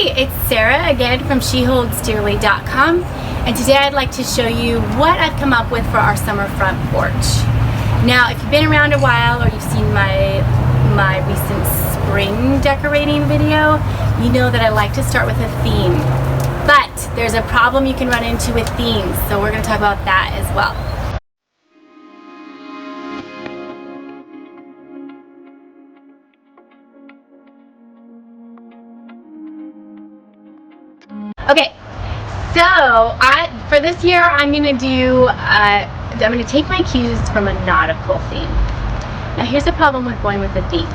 Hey, it's Sarah again from sheholdsdearly.com, and today I'd like to show you what I've come up with for our summer front porch. Now, if you've been around a while or you've seen my recent spring decorating video, you know that I like to start with a theme. But there's a problem you can run into with themes, so we're going to talk about that as well. Okay, so for this year I'm going to do, I'm going to take my cues from a nautical theme. Now here's the problem with going with a theme,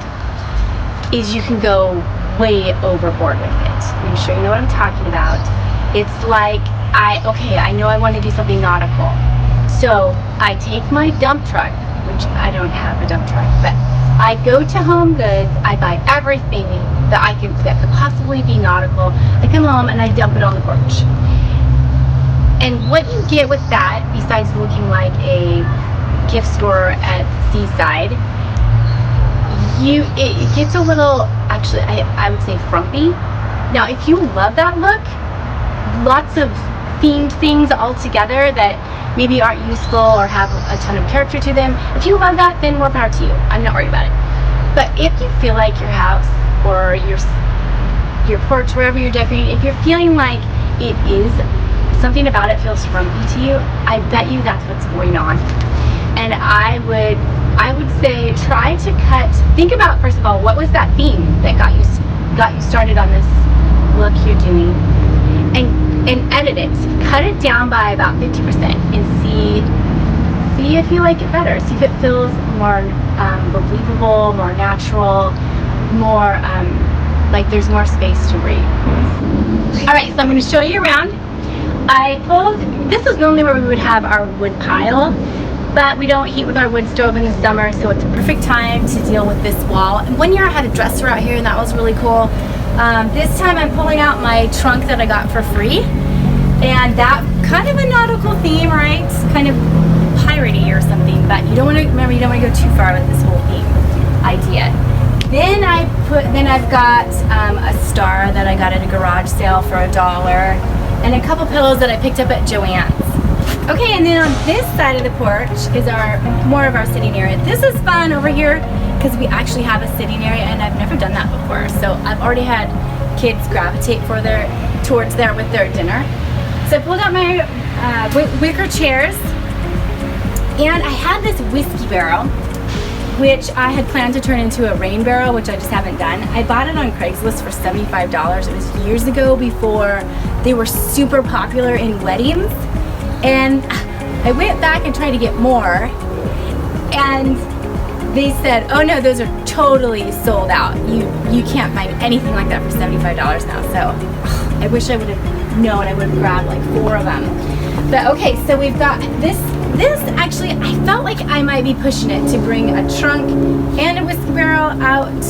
is you can go way overboard with it. I'm sure you know what I'm talking about. It's like, I know I want to do something nautical. So I take my dump truck, which I don't have a dump truck, but I go to Home Goods, I buy everything that could possibly be nautical. I come home and I dump it on the porch. And what you get with that, besides looking like a gift store at Seaside, it gets a little, actually, I would say frumpy. Now, if you love that look, lots of themed things all together that maybe aren't useful or have a ton of character to them, if you love that, then more power to you. I'm not worried about it. But if you feel like your house or your porch, wherever you're decorating, if you're feeling like it is, something about it feels frumpy to you, I bet you that's what's going on. And I would say try to think about, first of all, what was that theme that got you started on this look you're doing, and edit it. Cut it down by about 50% and see if you like it better. See if it feels more believable, more natural, more like there's more space to breathe. Alright, so I'm going to show you around. This is normally where we would have our wood pile, but we don't heat with our wood stove in the summer, so it's a perfect time to deal with this wall. And one year I had a dresser out here and that was really cool. This time I'm pulling out my trunk that I got for free, and that kind of a nautical theme, right? Kind of piratey or something, but you don't want to go too far with this whole theme idea. Then I've got a star that I got at a garage sale for $1, and a couple pillows that I picked up at Joann's. Okay, and then on this side of the porch is more of our sitting area. This is fun over here because we actually have a sitting area, and I've never done that before. So I've already had kids gravitate towards there with their dinner. So I pulled out my wicker chairs, and I had this whiskey barrel, which I had planned to turn into a rain barrel, which I just haven't done. I bought it on Craigslist for $75. It was years ago, before they were super popular in weddings. And I went back and tried to get more, and they said, oh no, those are totally sold out. You can't find anything like that for $75 now. So I wish I would have known. I would have grabbed like 4 of them. But okay, so we've got this actually, I felt like I might be pushing it to bring a trunk and a whiskey barrel out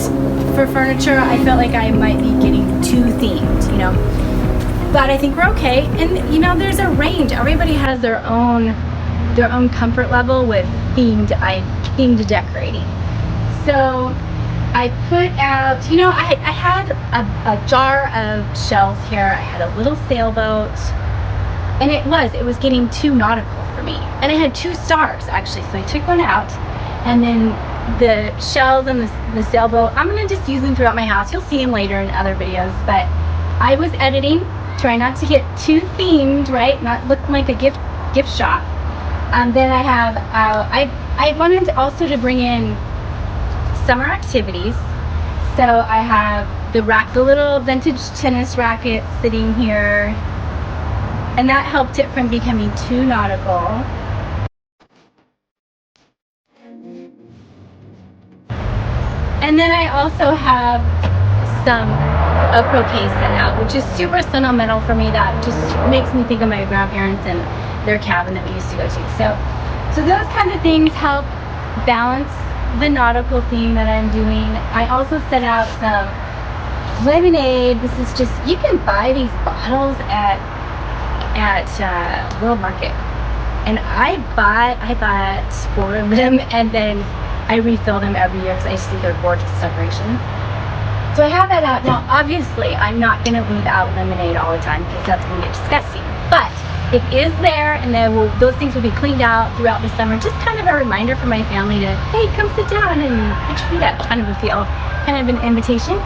for furniture. I felt like I might be getting too themed, you know. But I think we're okay, and you know, there's a range. Everybody has their own comfort level with themed decorating. So I put out, you know, I had a jar of shells here. I had a little sailboat, and it was getting too nautical for me. And I had 2 stars actually, so I took one out, and then the shells and the sailboat, I'm gonna just use them throughout my house. You'll see them later in other videos, but I was editing. Try not to get too themed, right? Not look like a gift shop. Then I have, I wanted also to bring in summer activities. So I have the little vintage tennis racket sitting here, and that helped it from becoming too nautical. And then I also have a croquet set out, which is super sentimental for me. That just makes me think of my grandparents and their cabin that we used to go to. So those kinds of things help balance the nautical theme that I'm doing. I also set out some lemonade. This is just, you can buy these bottles at World Market, and I bought 4 of them, and then I refill them every year because I just think they're gorgeous decoration. So I have that out. Now, obviously, I'm not going to leave out lemonade all the time because that's going to get disgusting. But it is there, and then those things will be cleaned out throughout the summer. Just kind of a reminder for my family to, hey, come sit down and put your feet up, kind of a feel, kind of an invitation.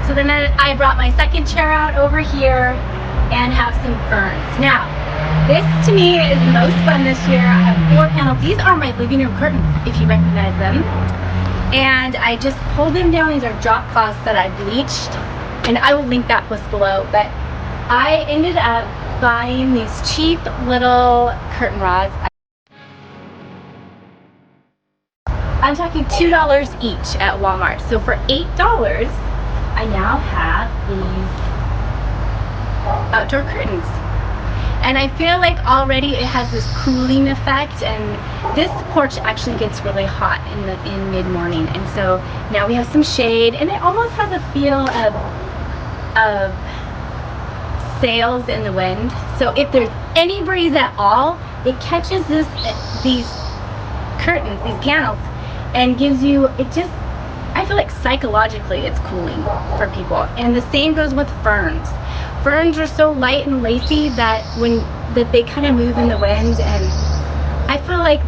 So then I brought my second chair out over here and have some ferns. Now, this to me is the most fun this year. I have 4 panels. These are my living room curtains, if you recognize them. And I just pulled them down. These are drop cloths that I bleached, and I will link that post below. But I ended up buying these cheap little curtain rods. I'm talking $2 each at Walmart. So for $8, I now have these outdoor curtains. And I feel like already it has this cooling effect, and this porch actually gets really hot in mid-morning, and so now we have some shade, and it almost has a feel of sails in the wind. So if there's any breeze at all, it catches these curtains, these panels, and gives you, I feel like psychologically it's cooling for people. And the same goes with ferns. Ferns are so light and lacy that they kind of move in the wind, and I feel like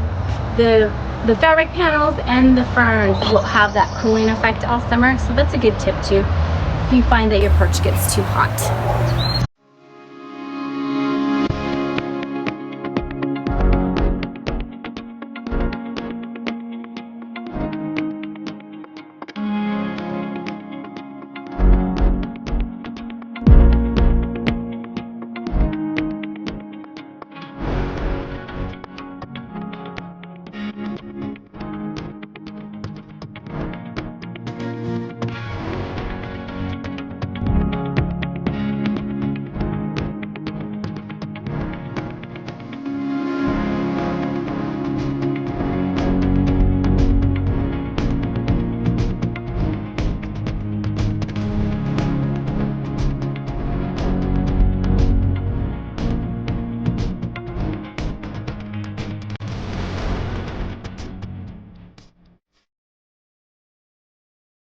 the fabric panels and the ferns will have that cooling effect all summer. So that's a good tip too, if you find that your porch gets too hot.